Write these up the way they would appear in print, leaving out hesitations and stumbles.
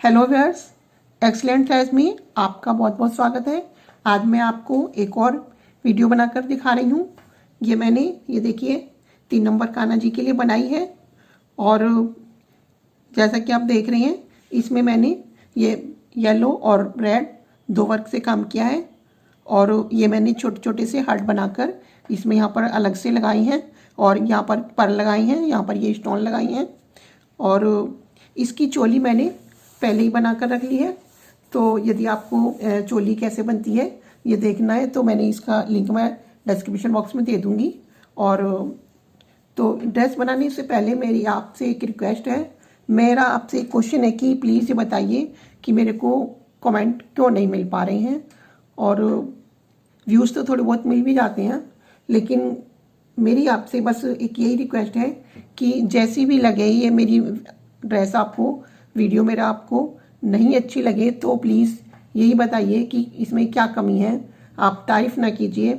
Hello viewers, excellent class में आपका बहुत बहुत स्वागत है। आज मैं आपको एक और वीडियो बनाकर दिखा रही हूँ। ये देखिए 3 नंबर कान्हा जी के लिए बनाई है। और जैसा कि आप देख रहे हैं, इसमें मैंने ये येलो और रेड 2 वर्क से काम किया है। और ये मैंने छोटे छोटे से हार्ट बनाकर इसमें यहाँ पर अलग से लगाई हैं, और यहाँ पर पर्ल लगाई हैं, यहाँ पर ये स्टोन लगाई हैं। और इसकी चोली मैंने पहले ही बना कर रख ली है। तो यदि आपको चोली कैसे बनती है ये देखना है तो मैंने इसका लिंक मैं डिस्क्रिप्शन बॉक्स में दे दूँगी। और तो ड्रेस बनाने से पहले मेरी आपसे एक रिक्वेस्ट है, मेरा आपसे एक क्वेश्चन है कि प्लीज़ ये बताइए कि मेरे को कमेंट क्यों नहीं मिल पा रहे हैं। और व्यूज़ तो थोड़े बहुत मिल भी जाते हैं, लेकिन मेरी आपसे बस एक यही रिक्वेस्ट है कि जैसी भी लगे ये मेरी ड्रेस आपको, वीडियो मेरा आपको नहीं अच्छी लगे तो प्लीज़ यही बताइए कि इसमें क्या कमी है। आप तारीफ़ ना कीजिए,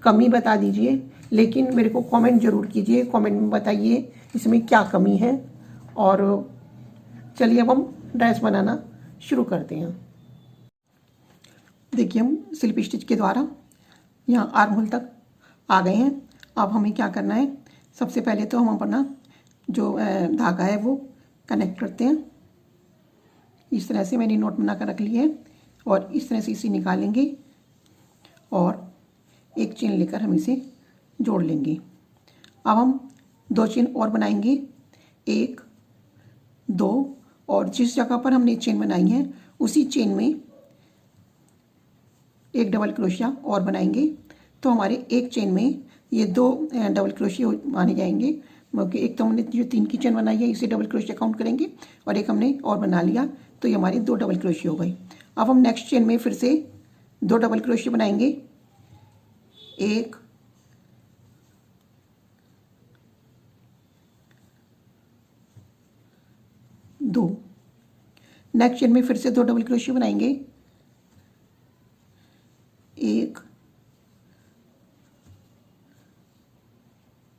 कमी बता दीजिए, लेकिन मेरे को कमेंट ज़रूर कीजिए, कमेंट में बताइए इसमें क्या कमी है। और चलिए अब हम ड्रेस बनाना शुरू करते हैं। देखिए हम स्लिप स्टिच के द्वारा यहाँ आर्म होल तक आ गए हैं। अब हमें क्या करना है, सबसे पहले तो हम अपना जो धागा है वो कनेक्ट करते हैं। इस तरह से मैंने नोट बना कर रख ली है, और इस तरह से इसे निकालेंगे और एक चेन लेकर हम इसे जोड़ लेंगे। अब हम 2 चेन और बनाएंगे, 1 2, और जिस जगह पर हमने चेन बनाई है उसी चेन में एक डबल क्रोशिया और बनाएंगे। तो हमारे एक चेन में ये 2 डबल क्रोशिया माने जाएंगे, क्योंकि एक तो हमने जो 3 की चेन बनाई है इसे डबल क्रोशिया काउंट करेंगे, और एक हमने और बना लिया तो ये हमारी 2 डबल क्रोशिया हो गई। अब हम नेक्स्ट चेन में फिर से 2 डबल क्रोशिया बनाएंगे, 1 2। नेक्स्ट चेन में फिर से 2 डबल क्रोशिया बनाएंगे, 1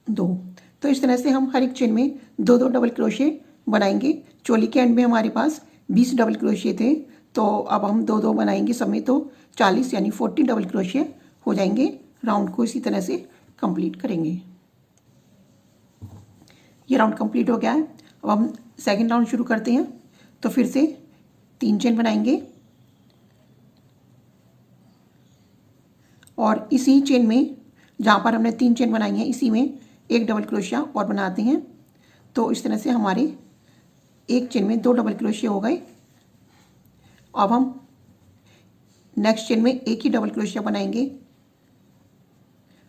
2। तो इस तरह से हम हर एक चेन में 2 डबल क्रोशिया बनाएंगे। चोली के एंड में हमारे पास 20 डबल क्रोशिया थे, तो अब हम 2 बनाएंगे सब में, तो 40 यानी 40 डबल क्रोशिया हो जाएंगे। राउंड को इसी तरह से कंप्लीट करेंगे। ये राउंड कंप्लीट हो गया है। अब हम सेकंड राउंड शुरू करते हैं। तो फिर से 3 चेन बनाएंगे, और इसी चेन में जहाँ पर हमने 3 चेन बनाई हैं इसी में एक डबल क्रोशिया और बनाते हैं। तो इस तरह से हमारे एक चेन में 2 डबल क्रोशिया हो गए। अब हम नेक्स्ट चेन में एक ही डबल क्रोशिया बनाएंगे,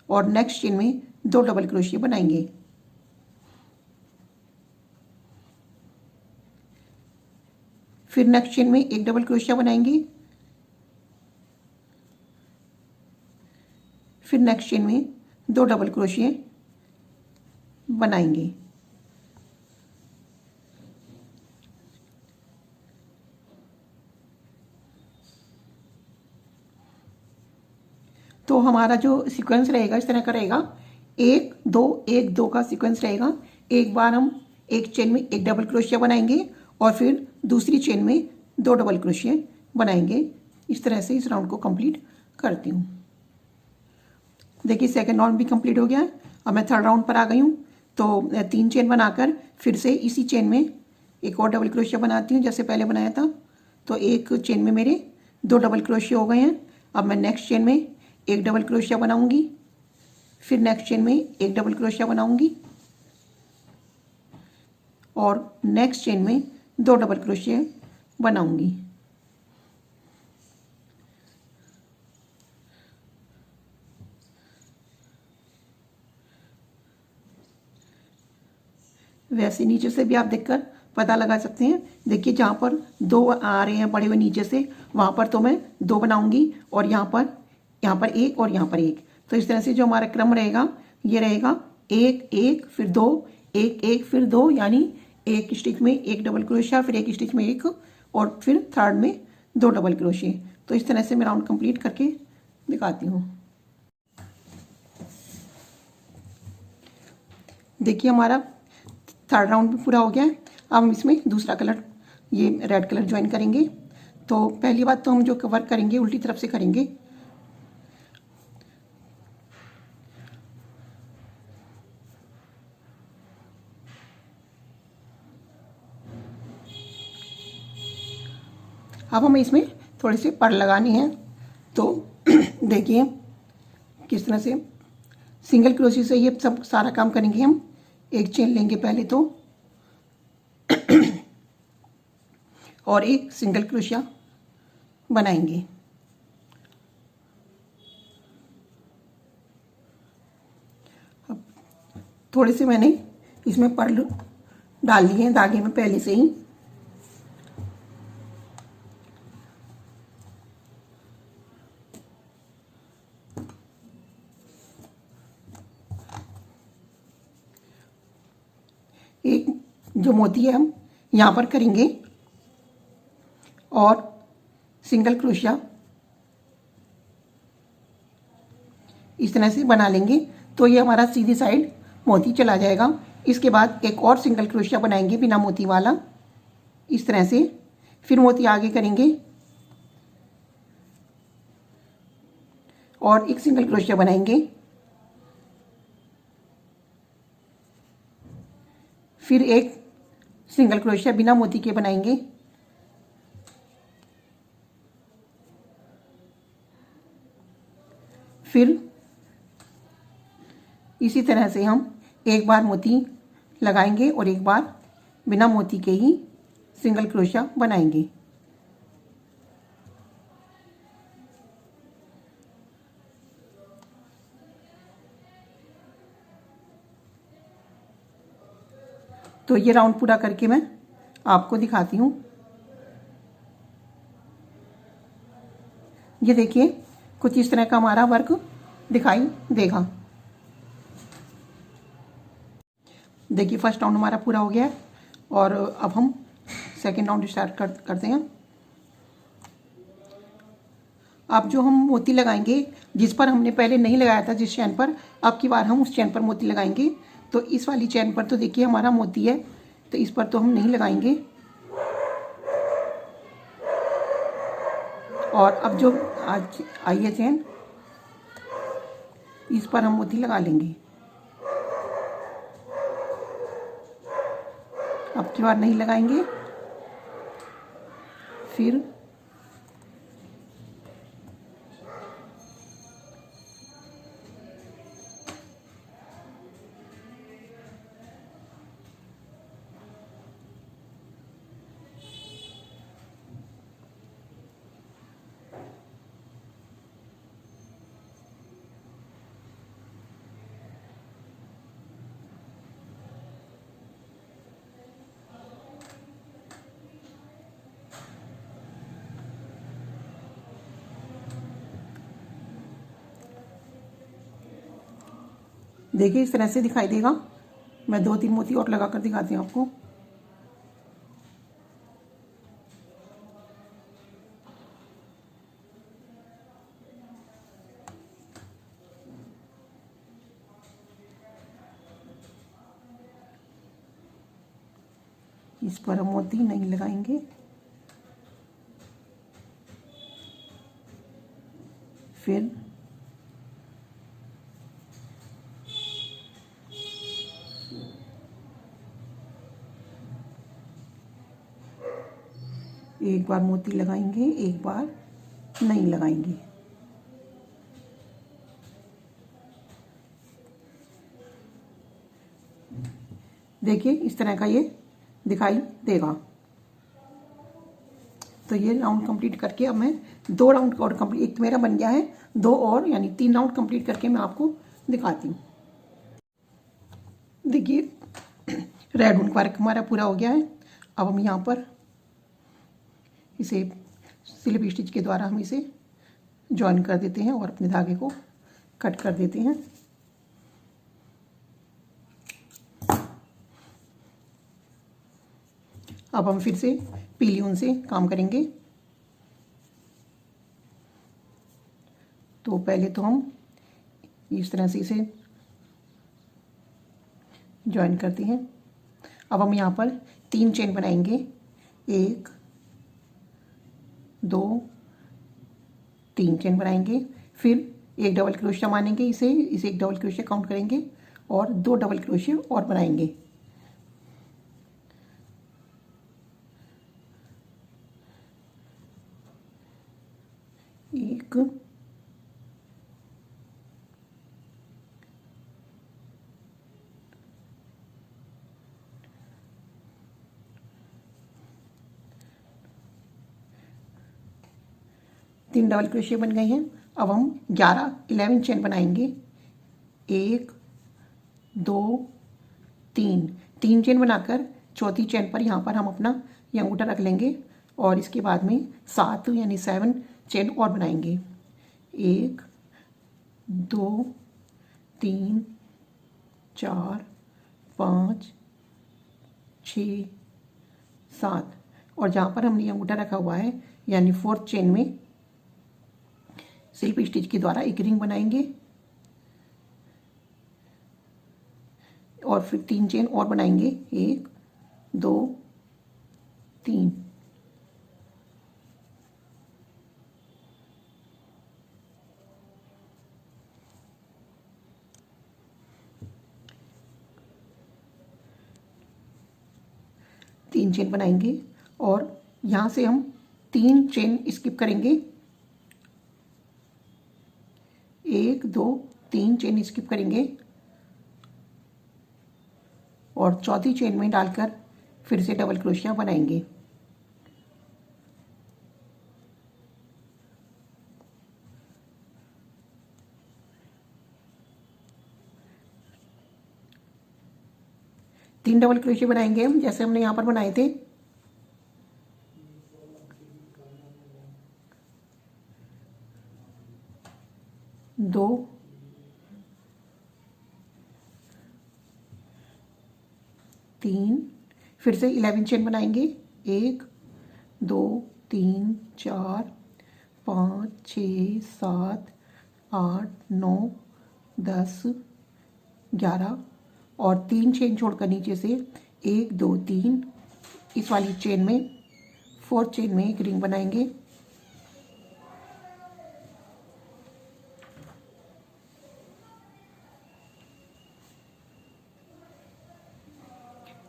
और नेक्स्ट चेन में 2 डबल क्रोशिया बनाएंगे। फिर नेक्स्ट चेन में एक डबल क्रोशिया बनाएंगे, फिर नेक्स्ट चेन में 2 डबल क्रोशिया बनाएंगे। तो हमारा जो सीक्वेंस रहेगा इस तरह का रहेगा, 1 2 1 2 का सीक्वेंस रहेगा। एक बार हम एक चेन में एक डबल क्रोशिया बनाएंगे, और फिर दूसरी चेन में 2 डबल क्रोशिया बनाएंगे। इस तरह से इस राउंड को कंप्लीट करती हूँ। देखिए सेकंड राउंड भी कंप्लीट हो गया है। अब मैं थर्ड राउंड पर आ गई हूँ। तो 3 चेन बनाकर फिर से इसी चेन में एक और डबल क्रोशिया बनाती हूँ जैसे पहले बनाया था। तो एक चेन में मेरे 2 डबल क्रोशिया हो गए हैं। अब मैं नेक्स्ट चेन में एक डबल क्रोशिया बनाऊंगी, फिर नेक्स्ट चेन में एक डबल क्रोशिया बनाऊंगी, और नेक्स्ट चेन में 2 डबल क्रोशिया बनाऊंगी। वैसे नीचे से भी आप देखकर पता लगा सकते हैं। देखिए जहाँ पर 2 आ रहे हैं बड़े हुए नीचे से, वहाँ पर तो मैं 2 बनाऊंगी, और यहाँ पर 1 और यहाँ पर 1। तो इस तरह से जो हमारा क्रम रहेगा ये रहेगा 1 1 फिर 2 1 1 फिर 2, यानी एक स्टिच में एक डबल क्रोशिया, फिर एक स्टिच में एक, और फिर थर्ड में 2 डबल क्रोशिया। तो इस तरह से मैं राउंड कंप्लीट करके दिखाती हूँ। देखिए हमारा थर्ड राउंड भी पूरा हो गया है। अब हम इसमें दूसरा कलर ये रेड कलर ज्वाइन करेंगे। तो पहली बात तो हम जो वर्क करेंगे उल्टी तरफ से करेंगे। अब हमें इसमें थोड़े से पर लगानी है। तो देखिए किस तरह से सिंगल क्रोशे से ये सब सारा काम करेंगे हम। एक चेन लेंगे पहले तो और एक सिंगल क्रोशिया बनाएंगे। अब थोड़े से मैंने इसमें पर्ल डाल लिए हैं धागे में पहले से ही। एक जो मोती है हम यहाँ पर करेंगे और सिंगल क्रोशिया इस तरह से बना लेंगे। तो ये हमारा सीधी साइड मोती चला जाएगा। इसके बाद एक और सिंगल क्रोशिया बनाएंगे बिना मोती वाला इस तरह से। फिर मोती आगे करेंगे और एक सिंगल क्रोशिया बनाएंगे। फिर एक सिंगल क्रोशिया बिना मोती के बनाएंगे। फिर इसी तरह से हम एक बार मोती लगाएंगे और एक बार बिना मोती के ही सिंगल क्रोशिया बनाएंगे। तो ये राउंड पूरा करके मैं आपको दिखाती हूँ। ये देखिए कुछ इस तरह का हमारा वर्क दिखाई देगा। देखिए फर्स्ट राउंड हमारा पूरा हो गया है और अब हम सेकेंड राउंड स्टार्ट करते हैं। अब जो हम मोती लगाएंगे जिस पर हमने पहले नहीं लगाया था, जिस चैन पर, अब की बार हम उस चैन पर मोती लगाएंगे। तो इस वाली चैन पर तो देखिए हमारा मोती है, तो इस पर तो हम नहीं लगाएंगे। और अब जो आज आई है चैन, इस पर हम मोती लगा लेंगे। अब की बार नहीं लगाएंगे। फिर देखिए इस तरह से दिखाई देगा। मैं 2-3 मोती और लगाकर दिखाती हूँ आपको। इस पर हम मोती नहीं लगाएंगे। फिर एक बार मोती लगाएंगे, एक बार नहीं लगाएंगे। देखिए इस तरह का ये दिखाई देगा। तो ये राउंड कंप्लीट करके अब मैं 2 राउंड और कंप्लीट, एक तो मेरा बन गया है, 2 और यानी 3 राउंड कंप्लीट करके मैं आपको दिखाती हूँ। देखिए रेड ऊन वर्क हमारा पूरा हो गया है। अब हम यहाँ पर इसे स्लिप स्टिच के द्वारा हम इसे जॉइन कर देते हैं और अपने धागे को कट कर देते हैं। अब हम फिर से पीली ऊन से काम करेंगे। तो पहले तो हम इस तरह से इसे जॉइन करते हैं। अब हम यहाँ पर 3 चेन बनाएंगे। 1 2 3 चेन बनाएंगे, फिर एक डबल क्रोशिया मानेंगे, इसे एक डबल क्रोशिया काउंट करेंगे और 2 डबल क्रोशिया और बनाएंगे। एक 3 डबल क्रोशिया बन गए हैं। अब हम 11 चेन बनाएंगे। 1 2 3 चेन बनाकर चौथी चेन पर यहाँ पर हम अपना ये अंगूठा रख लेंगे और इसके बाद में 7 यानी 7 चेन और बनाएंगे। 1 2 3 4 5 6 7 और जहाँ पर हमने अंगूठा रखा हुआ है यानी 4th चेन में स्लिप स्टिच के द्वारा एक रिंग बनाएंगे और फिर 3 चेन और बनाएंगे। 1 2 3 3 चेन बनाएंगे और यहाँ से हम 3 चेन स्किप करेंगे। 1 2 3 चेन स्किप करेंगे और चौथी चेन में डालकर फिर से डबल क्रोशिया बनाएंगे। तीन डबल क्रोशिया बनाएंगे हम जैसे हमने यहाँ पर बनाए थे। दो तीन फिर से 11 चेन बनाएंगे। 1 2 3 4 5 6 7 8 9 10 11 और 3 चेन छोड़कर नीचे से 1 2 3 इस वाली चेन में 4th चेन में एक रिंग बनाएंगे।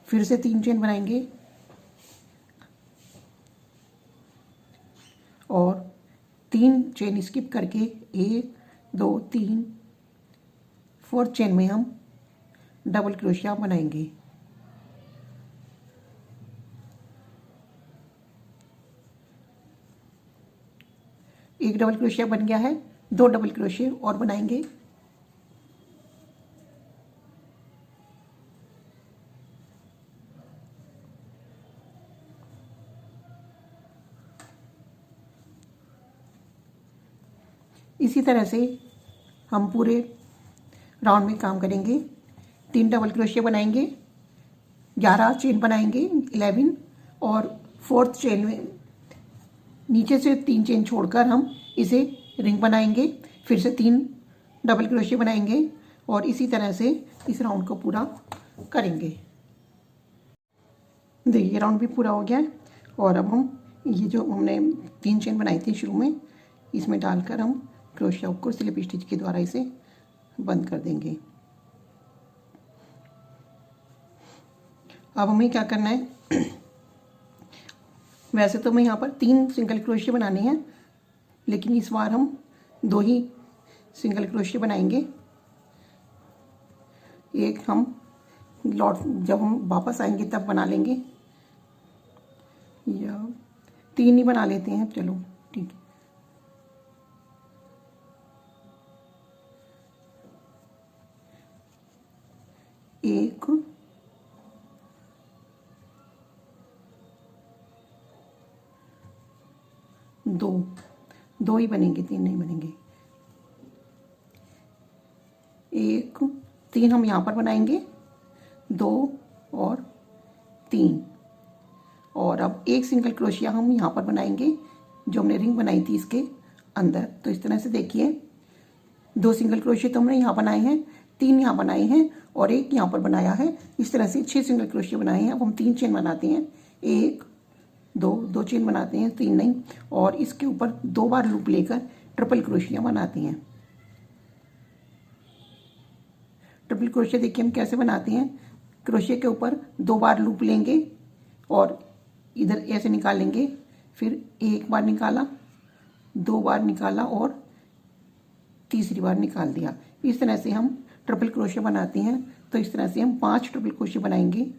फिर से 3 चेन बनाएंगे और 3 चेन स्किप करके 1 2 3 4th चेन में हम डबल क्रोशिया बनाएंगे। एक डबल क्रोशिया बन गया है, 2 डबल क्रोशिया और बनाएंगे। इसी तरह से हम पूरे राउंड में काम करेंगे। 3 डबल क्रोशिया बनाएंगे, 11 चेन बनाएंगे 11 और 4th चेन में नीचे से 3 चेन छोड़कर हम इसे रिंग बनाएंगे। फिर से 3 डबल क्रोशिया बनाएंगे और इसी तरह से इस राउंड को पूरा करेंगे। देखिए राउंड भी पूरा हो गया है और अब हम ये जो हमने 3 चेन बनाई थी शुरू में इसमें डालकर हम क्रोशिया को स्लिप स्टिच के द्वारा इसे बंद कर देंगे। अब हमें क्या करना है, वैसे तो हमें यहाँ पर 3 सिंगल क्रोशिया बनाने हैं लेकिन इस बार हम 2 ही सिंगल क्रोशिया बनाएंगे। एक हम लौट जब हम वापस आएंगे तब बना लेंगे या 3 ही बना लेते हैं, चलो ठीक है। एक 2 ही बनेंगे, 3 नहीं बनेंगे। 1 3 हम यहाँ पर बनाएंगे, 2 और 3 और अब एक सिंगल क्रोशिया हम यहाँ पर बनाएंगे जो हमने रिंग बनाई थी इसके अंदर। तो इस तरह से देखिए 2 सिंगल क्रोशिया तो हमने यहाँ बनाए हैं, 3 यहाँ बनाए हैं और 1 यहाँ पर बनाया है। इस तरह से 6 सिंगल क्रोशिया बनाए हैं। अब हम 3 चेन बनाते हैं। 1 दो दो चेन बनाते हैं, 3 नहीं, और इसके ऊपर 2 बार लूप लेकर ट्रिपल क्रोशिया बनाते हैं। ट्रिपल क्रोशिया देखिए हम कैसे बनाते हैं। क्रोशिया के ऊपर 2 बार लूप लेंगे और इधर ऐसे निकाल लेंगे, फिर 1 बार निकाला, 2 बार निकाला और तीसरी बार निकाल दिया। इस तरह से हम ट्रिपल क्रोशिया बनाते हैं। तो इस तरह से हम 5 ट्रिपल क्रोशिया बनाएंगे।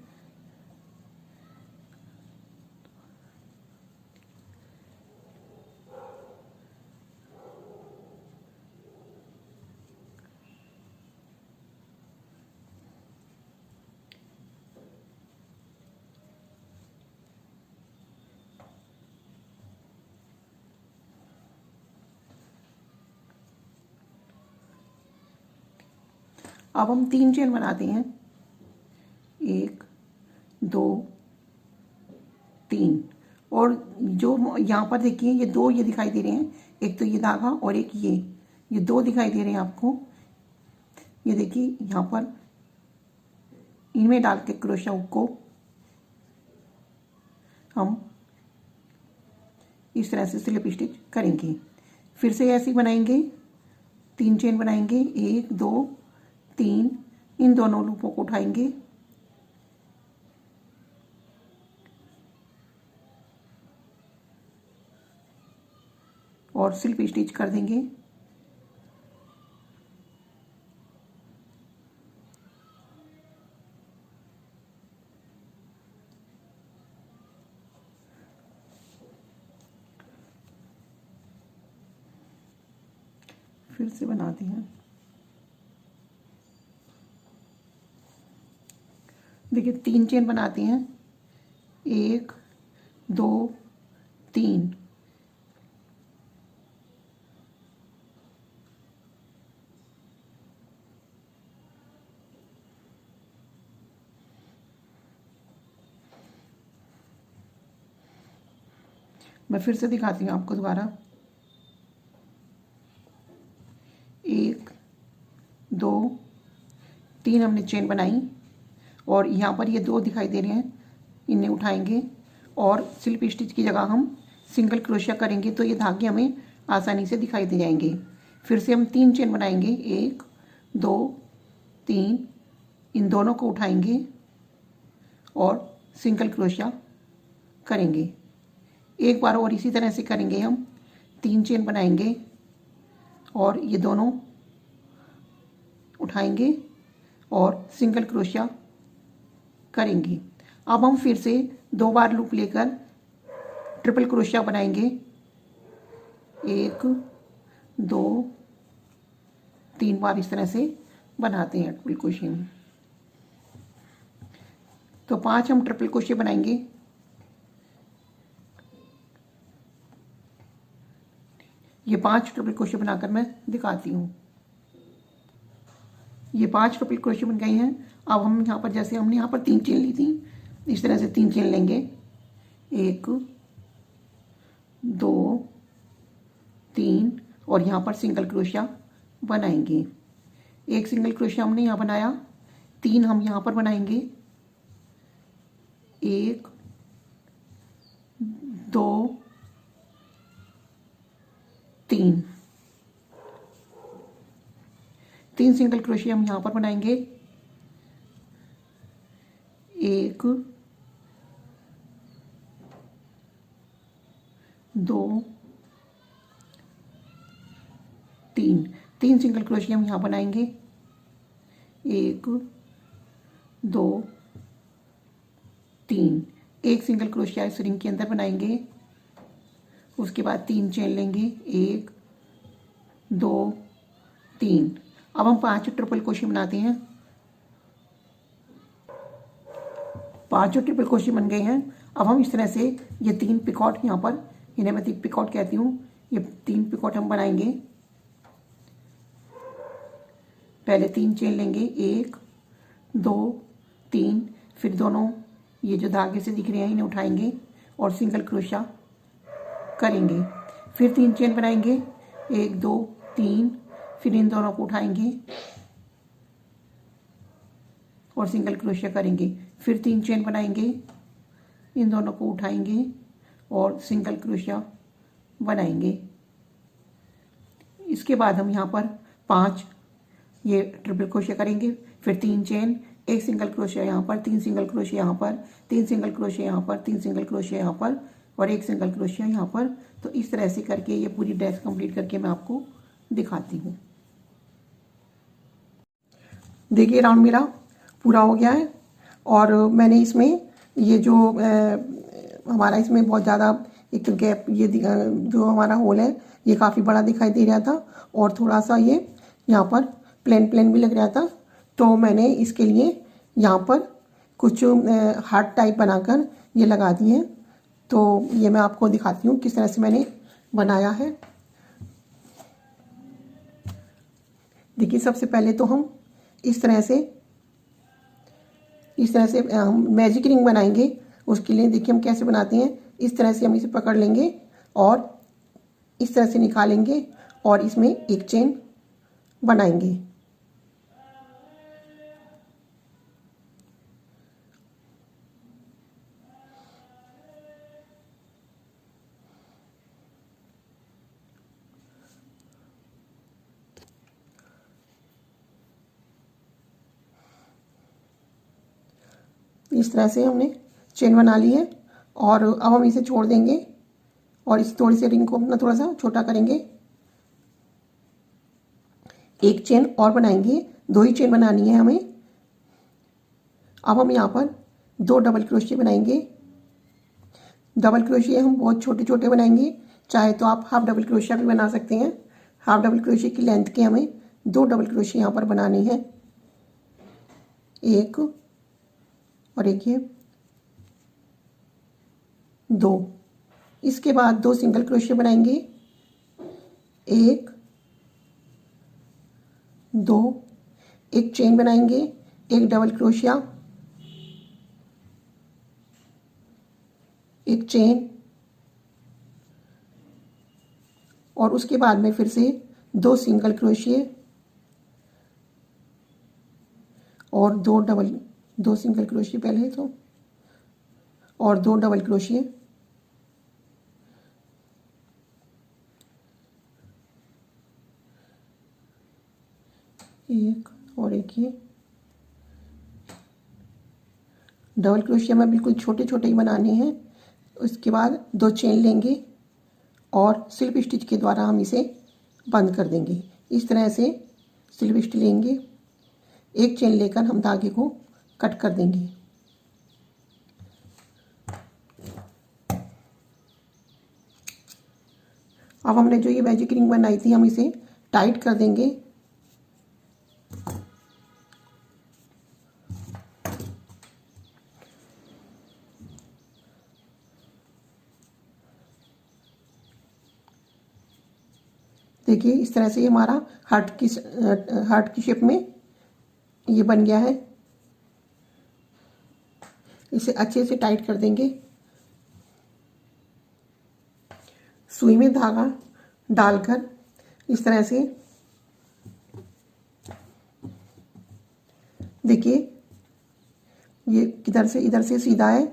अब हम 3 चेन बनाते हैं, 1 2 3। और जो यहाँ पर देखिए ये 2 ये दिखाई दे रहे हैं, एक तो ये धागा और एक ये 2 दिखाई दे रहे हैं आपको। ये देखिए यहाँ पर इनमें डाल के क्रोशिया हुक को हम इस तरह से स्लिप स्टिच करेंगे। फिर से ऐसे ही बनाएंगे, 3 चेन बनाएंगे, 1 2 3। इन दोनों लूपों को उठाएंगे और स्लिप स्टिच कर देंगे। फिर से बनाते हैं। देखिए 3 चेन बनाते हैं, 1 2 3। मैं फिर से दिखाती हूँ आपको दोबारा। 1 2 3 हमने चेन बनाई और यहाँ पर ये 2 दिखाई दे रहे हैं, इन्हें उठाएंगे और स्लिप स्टिच की जगह हम सिंगल क्रोशिया करेंगे तो ये धागे हमें आसानी से दिखाई दे जाएंगे। फिर से हम 3 चेन बनाएंगे, 1 2 3। इन दोनों को उठाएंगे और सिंगल क्रोशिया करेंगे। एक बार और इसी तरह से करेंगे हम, 3 चेन बनाएंगे और ये दोनों उठाएंगे और सिंगल क्रोशिया करेंगे। अब हम फिर से 2 बार लूप लेकर ट्रिपल क्रोशिया बनाएंगे, 1 2 3 बार इस तरह से बनाते हैं ट्रिपल क्रोशिया में। तो 5 हम ट्रिपल क्रोशिया बनाएंगे। ये 5 ट्रिपल क्रोशिया बनाकर मैं दिखाती हूँ। ये 5 ट्रिपल क्रोशिया बन गए हैं। अब हम यहाँ पर जैसे हमने यहाँ पर 3 चेन ली थी, इस तरह से 3 चेन लेंगे, 1 2 3 और यहाँ पर सिंगल क्रोशिया बनाएंगे। एक सिंगल क्रोशिया हमने यहाँ बनाया, 3 हम यहाँ पर बनाएंगे, 1 2 3। 3 सिंगल क्रोशिया हम यहाँ पर बनाएंगे, 1 2 3। 3 सिंगल क्रोशिया हम यहाँ बनाएंगे, 1 2 3। एक सिंगल क्रोशिया इस रिंग के अंदर बनाएंगे, उसके बाद 3 चेन लेंगे, 1 2 3। अब हम 5 ट्रिपल क्रोशिया बनाते हैं। 5 ट्रिपल क्रोशिया बन गए हैं। अब हम इस तरह से ये 3 पिकॉट यहाँ पर, इन्हें मैं पिकॉट कहती हूँ, ये 3 पिकॉट हम बनाएंगे। पहले 3 चेन लेंगे, 1 2 3। फिर दोनों ये जो धागे से दिख रहे हैं इन्हें उठाएंगे और सिंगल क्रोशिया करेंगे। फिर 3 चेन बनाएंगे, 1 2 3। फिर इन दोनों को उठाएंगे और सिंगल क्रोशिया करेंगे। फिर 3 चेन बनाएंगे, इन दोनों को उठाएंगे और सिंगल क्रोशिया बनाएंगे। इसके बाद हम यहाँ पर 5 ये ट्रिपल क्रोशिया करेंगे, फिर 3 चेन, एक सिंगल क्रोशिया यहाँ पर, 3 सिंगल क्रोशिया यहाँ पर, 3 सिंगल क्रोशिया यहाँ पर, 3 सिंगल क्रोशिया यहाँ पर और एक सिंगल क्रोशिया यहाँ पर। तो इस तरह से करके ये पूरी ड्रेस कंप्लीट करके मैं आपको दिखाती हूँ। देखिए राउंड मेरा पूरा हो गया है और मैंने इसमें ये जो हमारा इसमें बहुत ज़्यादा एक गैप, ये जो हमारा होल है ये काफ़ी बड़ा दिखाई दे रहा था और थोड़ा सा ये यहाँ पर प्लेन प्लेन भी लग रहा था। तो मैंने इसके लिए यहाँ पर कुछ हार्ट टाइप बनाकर ये लगा दिए हैं। तो ये मैं आपको दिखाती हूँ किस तरह से मैंने बनाया है। देखिए सबसे पहले तो हम इस तरह से हम मैजिक रिंग बनाएंगे। उसके लिए देखिए हम कैसे बनाते हैं। इस तरह से हम इसे पकड़ लेंगे और इस तरह से निकालेंगे और इसमें एक चेन बनाएंगे। इस तरह से हमने चेन बना ली है और अब हम इसे छोड़ देंगे और इस थोड़ी सी रिंग को अपना थोड़ा सा छोटा करेंगे। एक चेन और बनाएंगे, 2 ही चेन बनानी है हमें। अब हम यहाँ पर 2 डबल क्रोशिया बनाएंगे। डबल क्रोशिया हम बहुत छोटे छोटे बनाएंगे, चाहे तो आप हाफ डबल क्रोशिया भी बना सकते हैं। हाफ डबल क्रोशिया की लेंथ के हमें 2 डबल क्रोशिया यहाँ पर बनानी है, एक और एक ये 2। इसके बाद 2 सिंगल क्रोशिया बनाएंगे, 1 2, एक चेन बनाएंगे, एक डबल क्रोशिया, एक चेन और उसके बाद में फिर से 2 सिंगल क्रोशिया और 2 सिंगल क्रोशिया पहले तो और 2 डबल क्रोशिया। एक और एक ये डबल क्रोशिया में बिल्कुल छोटे छोटे ही बनाने हैं। उसके बाद 2 चेन लेंगे और स्लिप स्टिच के द्वारा हम इसे बंद कर देंगे। इस तरह से स्लिप स्टिच लेंगे, एक चेन लेकर हम धागे को कट कर देंगे। अब हमने जो ये मैजिक रिंग बनाई थी हम इसे टाइट कर देंगे। देखिए इस तरह से हमारा हार्ट की शेप में ये बन गया है। इसे अच्छे से टाइट कर देंगे। सुई में धागा डालकर इस तरह से देखिए ये किधर से इधर से सीधा है,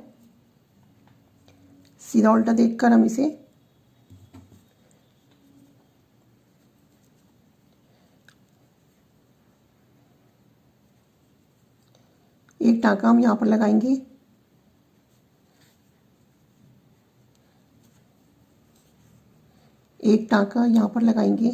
सीधा उल्टा देखकर हम इसे एक टाँका हम यहाँ पर लगाएंगे, एक टाँका यहाँ पर लगाएंगे,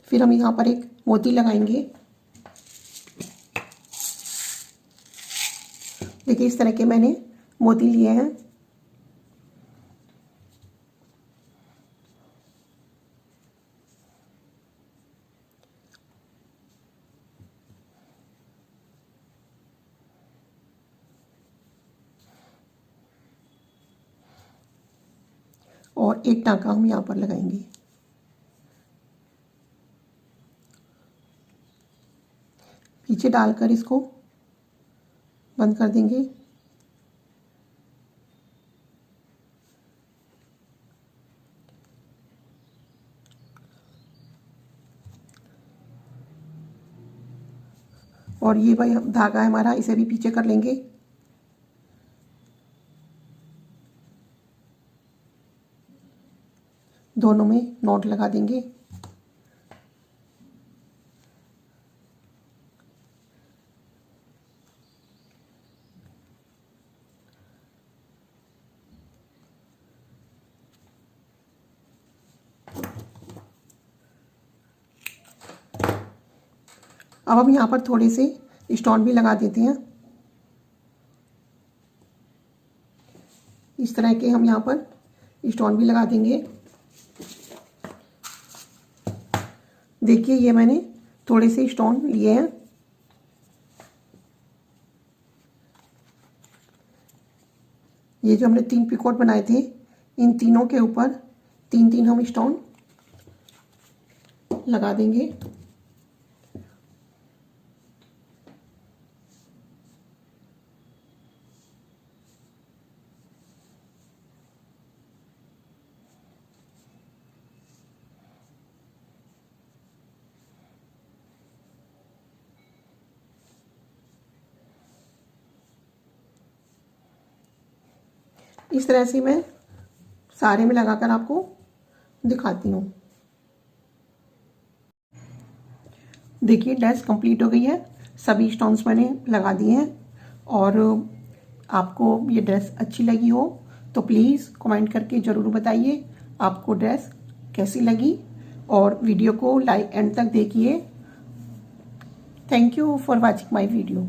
फिर हम यहाँ पर एक मोती लगाएंगे। देखिए इस तरह के मैंने मोती लिए हैं। और एक टाँका हम यहाँ पर लगाएंगे। पीछे डालकर इसको बंद कर देंगे। और ये भाई धागा है हमारा, इसे भी पीछे कर लेंगे। दोनों में नॉट लगा देंगे। अब हम यहाँ पर थोड़े से स्टोन भी लगा देते हैं। इस तरह के हम यहाँ पर स्टोन भी लगा देंगे। देखिए ये मैंने थोड़े से स्टोन लिए हैं। ये जो हमने 3 पिकॉट बनाए थे, इन तीनों के ऊपर 3-3 हम स्टोन लगा देंगे। इस तरह से मैं सारे में लगाकर आपको दिखाती हूँ। देखिए ड्रेस कंप्लीट हो गई है, सभी स्टोन्स मैंने लगा दिए हैं। और आपको ये ड्रेस अच्छी लगी हो तो प्लीज़ कमेंट करके ज़रूर बताइए आपको ड्रेस कैसी लगी, और वीडियो को लाइक एंड तक देखिए। Thank you for watching my video.